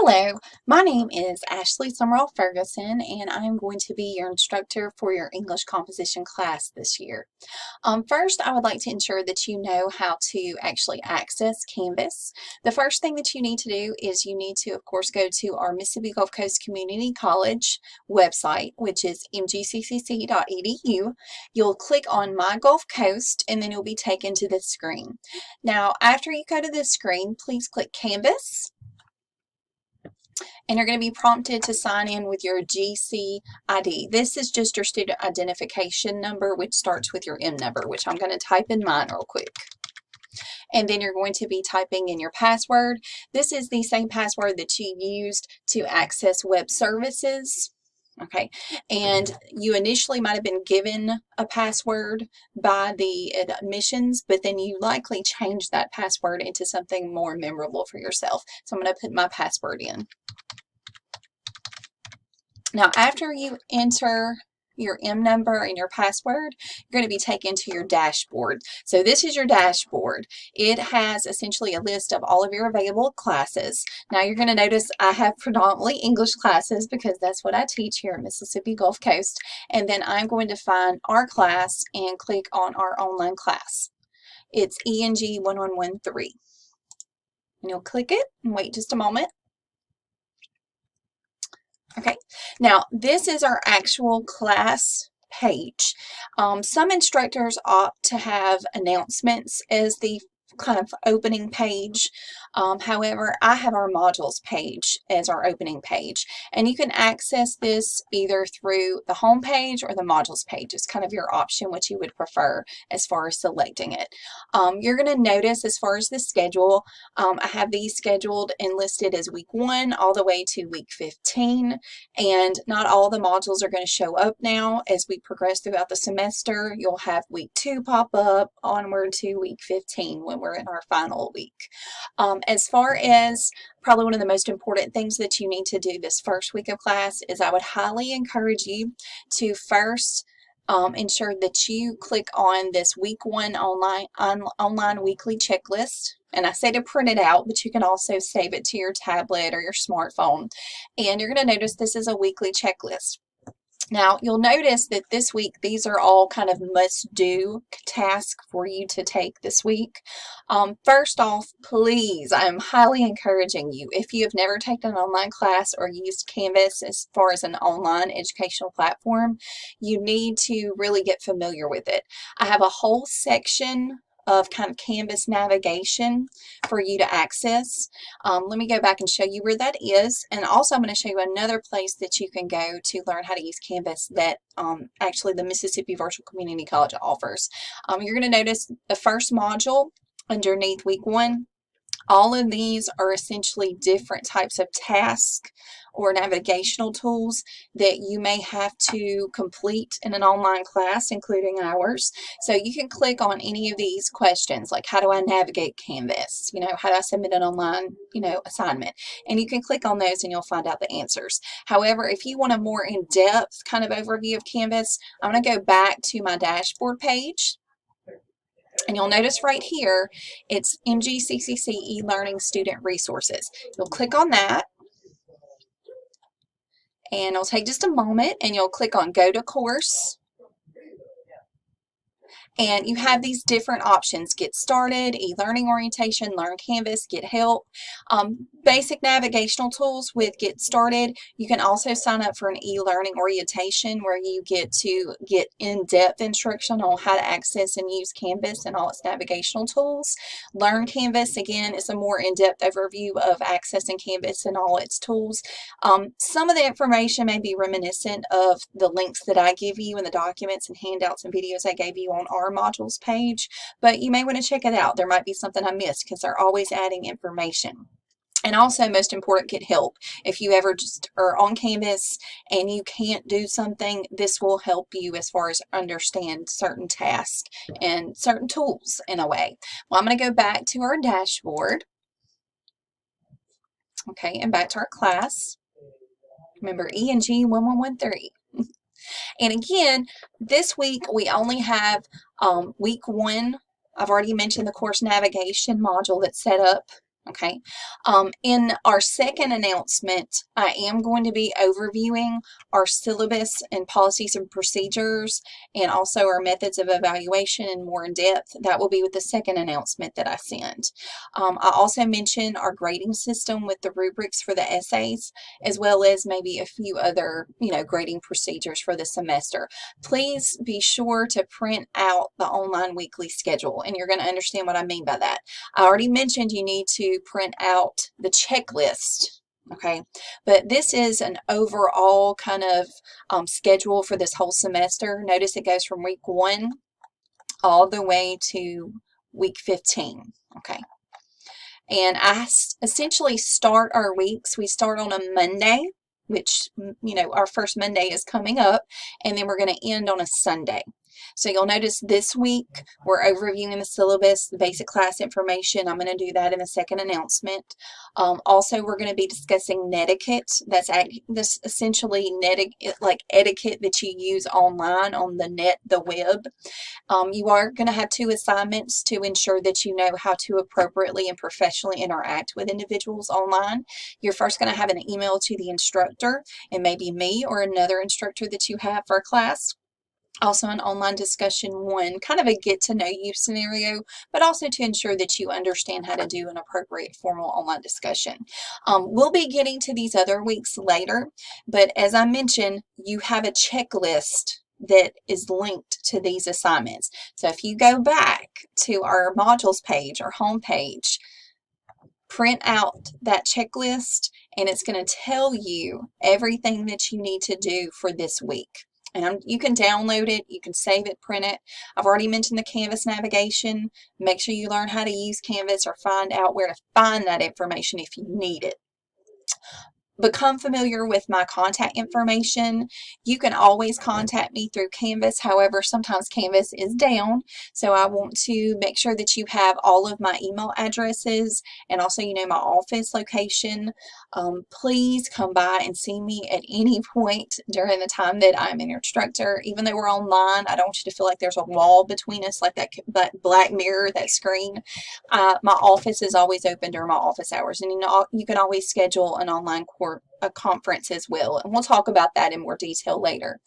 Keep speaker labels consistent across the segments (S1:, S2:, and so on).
S1: Hello, my name is Ashley Summerall Ferguson, and I'm going to be your instructor for your English composition class this year. First, I would like to ensure that you know how to actually access Canvas. The first thing that you need to do is you need to, of course, go to our Mississippi Gulf Coast Community College website, which is mgccc.edu. You'll click on My Gulf Coast, and then you'll be taken to this screen. Now, after you go to this screen, please click Canvas. And you're going to be prompted to sign in with your GC ID. This is just your student identification number, which starts with your M number, which I'm going to type in mine real quick. And then you're going to be typing in your password. This is the same password that you used to access web services. Okay, and you initially might have been given a password by the admissions, but then you likely changed that password into something more memorable for yourself. So I'm going to put my password in. Now, after you enter your M number and your password, you're going to be taken to your dashboard. So this is your dashboard. It has essentially a list of all of your available classes. Now you're going to notice I have predominantly English classes because that's what I teach here at Mississippi Gulf Coast. And then I'm going to find our class and click on our online class. It's ENG 1113. And you'll click it and wait just a moment. Okay, now this is our actual class page. Some instructors opt to have announcements as the kind of opening page. However, I have our modules page as our opening page, and you can access this either through the home page or the modules page. It's kind of your option what you would prefer as far as selecting it. You're going to notice as far as the schedule, I have these scheduled and listed as week 1 all the way to week 15, and not all the modules are going to show up now. As we progress throughout the semester, you'll have week 2 pop up onward to week 15 when we're in our final week. As far as probably one of the most important things that you need to do this first week of class is I would highly encourage you to first ensure that you click on this week 1 online weekly checklist. And I say to print it out, but you can also save it to your tablet or your smartphone. And you're going to notice this is a weekly checklist. Now, you'll notice that this week, these are all kind of must-do tasks for you to take this week. First off, please, I am highly encouraging you, if you have never taken an online class or used Canvas as far as an online educational platform, you need to really get familiar with it. I have a whole section of kind of Canvas navigation for you to access. Let me go back and show you where that is, and also I'm going to show you another place that you can go to learn how to use Canvas that actually the Mississippi Virtual Community College offers. You're going to notice the first module underneath week 1. All of these are essentially different types of tasks or navigational tools that you may have to complete in an online class, including ours. So you can click on any of these questions, like how do I navigate Canvas? How do I submit an online, assignment? And you can click on those and you'll find out the answers. However, if you want a more in-depth kind of overview of Canvas, I'm going to go back to my dashboard page. And you'll notice right here, it's MGCCC eLearning Student Resources. You'll click on that, and it'll take just a moment, and you'll click on Go to Course. And you have these different options: Get Started, E-Learning Orientation, Learn Canvas, Get Help. Basic navigational tools with Get Started. You can also sign up for an e-learning orientation where you get to get in-depth instruction on how to access and use Canvas and all its navigational tools. Learn Canvas, again, is a more in-depth overview of accessing Canvas and all its tools. Some of the information may be reminiscent of the links that I give you in the documents and handouts and videos I gave you on our modules page, but you may want to check it out. There might be something I missed because they're always adding information. And also, most important, get help. If you ever just are on Canvas and you can't do something, this will help you as far as understand certain tasks and certain tools in a way. Well, I'm going to go back to our dashboard. Okay, and back to our class. Remember, ENG 1113. And again, this week we only have week 1. I've already mentioned the course navigation module that's set up Okay. In our second announcement, I am going to be overviewing our syllabus and policies and procedures, and also our methods of evaluation and more in depth. That will be with the second announcement that I send. I also mentioned our grading system with the rubrics for the essays, as well as maybe a few other, grading procedures for the semester. Please be sure to print out the online weekly schedule, and you're going to understand what I mean by that. I already mentioned you need to print out the checklist, okay? But this is an overall kind of schedule for this whole semester. Notice it goes from week 1 all the way to week 15, okay? And I essentially start our weeks. We start on a Monday, which, our first Monday is coming up, and then we're going to end on a Sunday. So you'll notice this week we're overviewing the syllabus, the basic class information. I'm going to do that in the second announcement. Also, we're going to be discussing netiquette. That's essentially like etiquette that you use online on the net, the web. You are going to have 2 assignments to ensure that you know how to appropriately and professionally interact with individuals online. You're first going to have an email to the instructor, and maybe me or another instructor that you have for a class. Also an online discussion 1, kind of a get to know you scenario, but also to ensure that you understand how to do an appropriate formal online discussion. We'll be getting to these other weeks later, but as I mentioned, you have a checklist that is linked to these assignments. So if you go back to our modules page, our home page, print out that checklist, and it's going to tell you everything that you need to do for this week. And you can download it, you can save it, print it. I've already mentioned the Canvas navigation. Make sure you learn how to use Canvas or find out where to find that information if you need it. Become familiar with my contact information. You can always contact me through Canvas. However, sometimes Canvas is down, so I want to make sure that you have all of my email addresses and also, my office location. Please come by and see me at any point during the time that I'm an instructor. Even though we're online, I don't want you to feel like there's a wall between us, like that black mirror, that screen. My office is always open during my office hours, and you can always schedule an online a conference as well, and we'll talk about that in more detail later.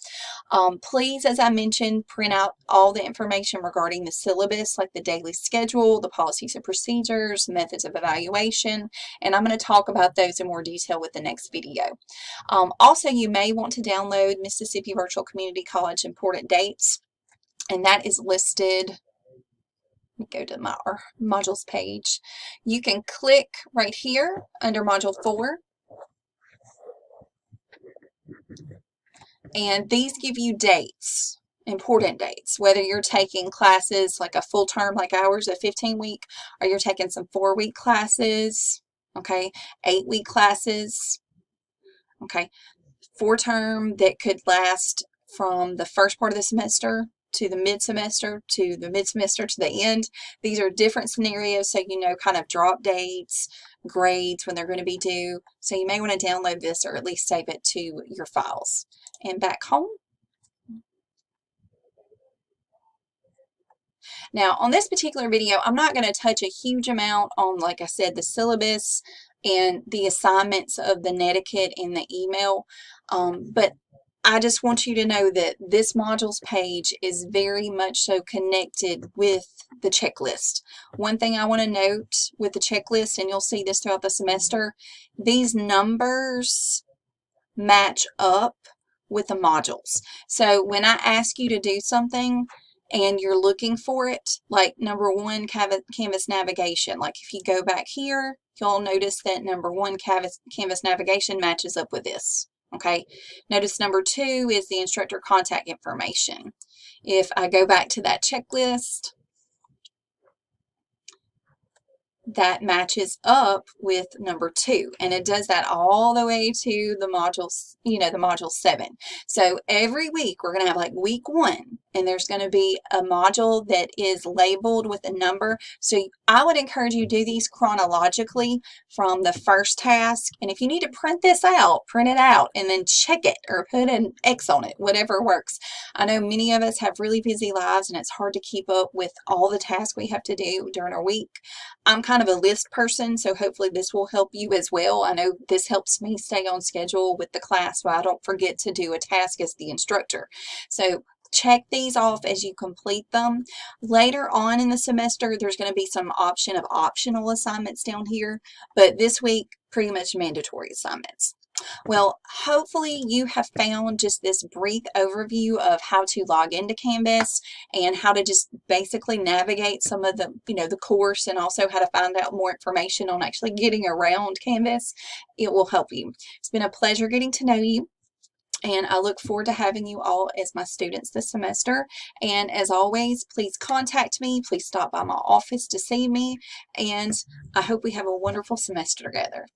S1: Please, as I mentioned, print out all the information regarding the syllabus, like the daily schedule, the policies and procedures, methods of evaluation, and I'm going to talk about those in more detail with the next video. Also, you may want to download Mississippi Virtual Community College Important Dates, and that is listed. Go to our modules page. You can click right here under module 4, and these give you dates, important dates, whether you're taking classes like a full term like ours, a 15-week, or you're taking some 4-week classes, okay, 8-week classes, okay, 4-term that could last from the first part of the semester to the mid-semester, to the mid-semester to the end. These are different scenarios, so kind of drop dates, grades, when they're going to be due. So you may want to download this or at least save it to your files. And back home. Now, on this particular video, I'm not going to touch a huge amount on, like I said, the syllabus and the assignments of the netiquette in the email, but I just want you to know that this modules page is very much so connected with the checklist. One thing I want to note with the checklist, and you'll see this throughout the semester, these numbers match up with the modules. So when I ask you to do something and you're looking for it, like number 1, Canvas navigation, like if you go back here, you'll notice that number 1, Canvas navigation matches up with this. Okay, notice number 2 is the instructor contact information. If I go back to that checklist, that matches up with number 2, and it does that all the way to the modules, the module 7. So every week we're going to have like week 1, and there's going to be a module that is labeled with a number. So I would encourage you to do these chronologically from the first task. And if you need to print this out, print it out and then check it or put an X on it, whatever works. I know many of us have really busy lives and it's hard to keep up with all the tasks we have to do during our week. I'm kind of a list person, so hopefully this will help you as well. I know this helps me stay on schedule with the class so I don't forget to do a task as the instructor. So check these off as you complete them. Later on in the semester, there's going to be some option of optional assignments down here, but this week, pretty much mandatory assignments. Well, hopefully you have found just this brief overview of how to log into Canvas and how to just basically navigate some of the, the course, and also how to find out more information on actually getting around Canvas. It will help you. It's been a pleasure getting to know you, and I look forward to having you all as my students this semester. And as always, please contact me. Please stop by my office to see me, and I hope we have a wonderful semester together.